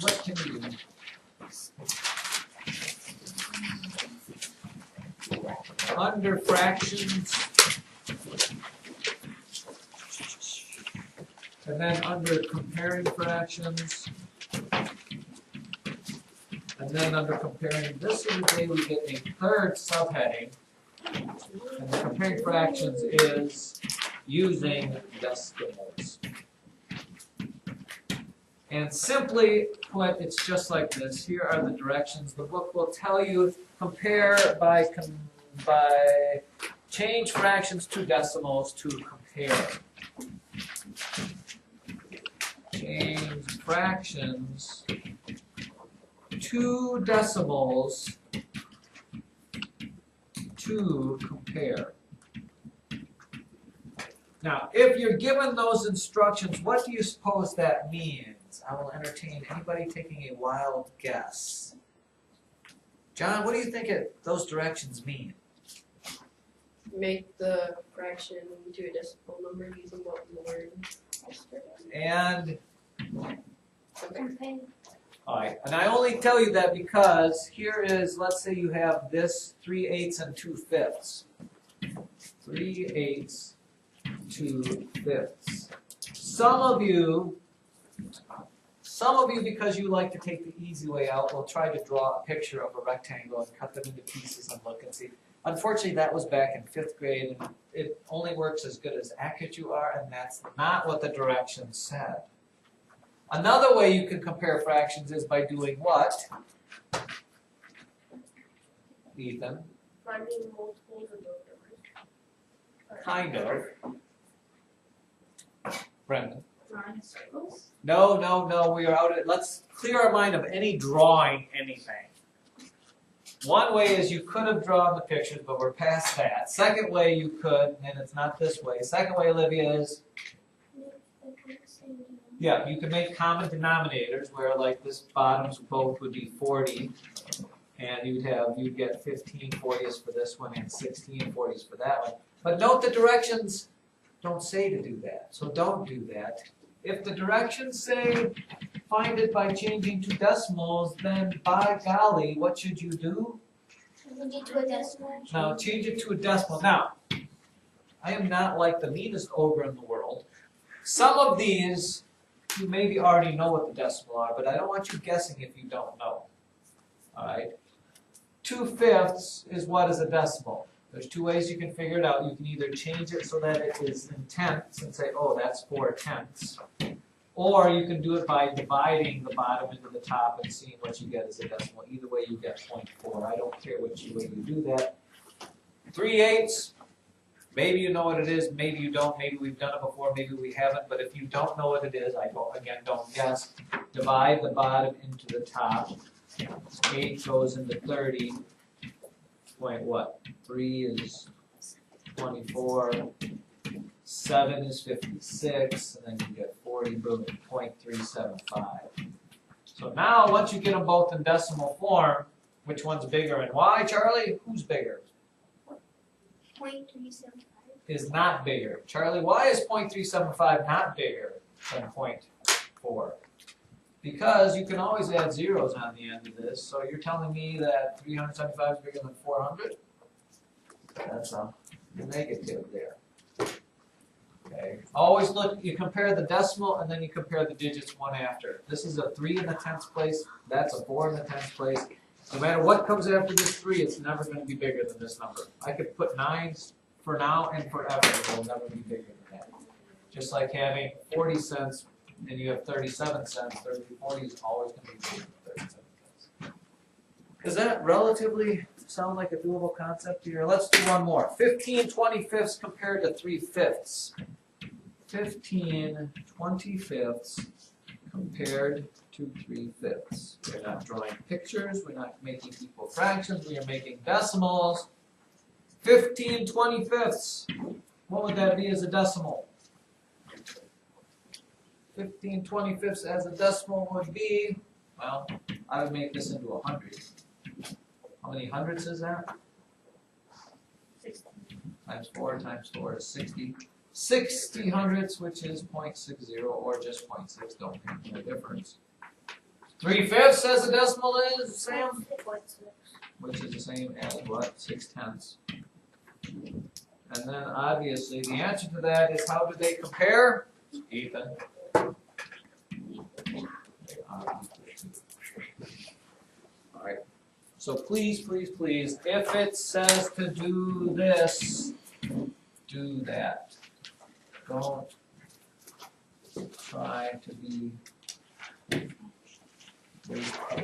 what can we do? Under fractions, and then under comparing fractions, and then under comparing this in the day, we get a third subheading, and the comparing fractions is using decimals. And simply put, it's just like this. Here are the directions. The book will tell you compare by change fractions to decimals to compare. Change fractions to decimals to compare. Now, if you're given those instructions, what do you suppose that means? I will entertain anybody taking a wild guess. John, what do you think those directions mean? Make the fraction into a decimal number using what we learned yesterday. And Okay. all right, and I only tell you that because here is, let's say you have this 3/8 and 2/5. 3/8, 2/5. Some of you, because you like to take the easy way out, will try to draw a picture of a rectangle and cut them into pieces and look and see. Unfortunately, that was back in 5th grade, and it only works as good as accurate you are, and that's not what the directions said. Another way you can compare fractions is by doing what? Ethan? Finding multiples of those numbers. Kind of. Brendan? Drawing circles. No, we are out of, let's clear our mind of any drawing anything. One way is you could have drawn the pictures, but we're past that. Second way you could, and it's not this way. Second way, Olivia, is yeah, you can make common denominators where like this bottom's both would be 40, and you'd get 15 40s for this one and 16 40s for that one. But note the directions don't say to do that, so don't do that. If the directions say find it by changing to decimals, then by golly, what should you do? Change it to a decimal. Now change it to a decimal. Now, I am not like the meanest ogre in the world. Some of these, you maybe already know what the decimal are, but I don't want you guessing if you don't know. Alright? 2/5 is what is a decimal? There's two ways you can figure it out. You can either change it so that it is in tenths and say, oh, that's 4/10. Or you can do it by dividing the bottom into the top and seeing what you get as a decimal. Either way, you get 0.4. I don't care which way you do that. 3/8. Maybe you know what it is, maybe you don't, maybe we've done it before, maybe we haven't, but if you don't know what it is, don't guess. Divide the bottom into the top. 8 goes into 30. Point what? 3 is 24. 7 is 56, and then you get 40, boom, 0.375. So now, once you get them both in decimal form, which one's bigger and why, Charlie? Who's bigger? 0.375. Is not bigger. Charlie, why is 0.375 not bigger than 0.4? Because you can always add zeros on the end of this, so you're telling me that 375 is bigger than 400? That's a negative there. Okay. Always look, you compare the decimal and then you compare the digits one after. This is a 3 in the 10th place, that's a 4 in the 10th place. No matter what comes after this 3, it's never going to be bigger than this number. I could put 9s for now and forever, it will never be bigger than that. Just like having 40 cents and you have 37 cents, 30, 40 is always going to be bigger than 37 cents. Does that relatively sound like a doable concept here? Let's do one more. 15 25ths compared to 3/5. 15 25ths compared to 3/5. We're not drawing pictures, we're not making equal fractions, we are making decimals. 15 25ths. What would that be as a decimal? 15 25ths as a decimal would be, well, I would make this into 100. How many hundreds is that? 60. Times 4 is 60. 60 hundredths, which is 0.60 or just 0.6, don't make no difference. 3/5 says the decimal is, Sam? 3.6. Which is the same as what, 6/10. And then obviously the answer to that is how do they compare? Ethan. Alright, so please, please, please, if it says to do this, do that. Don't try to be wasteful.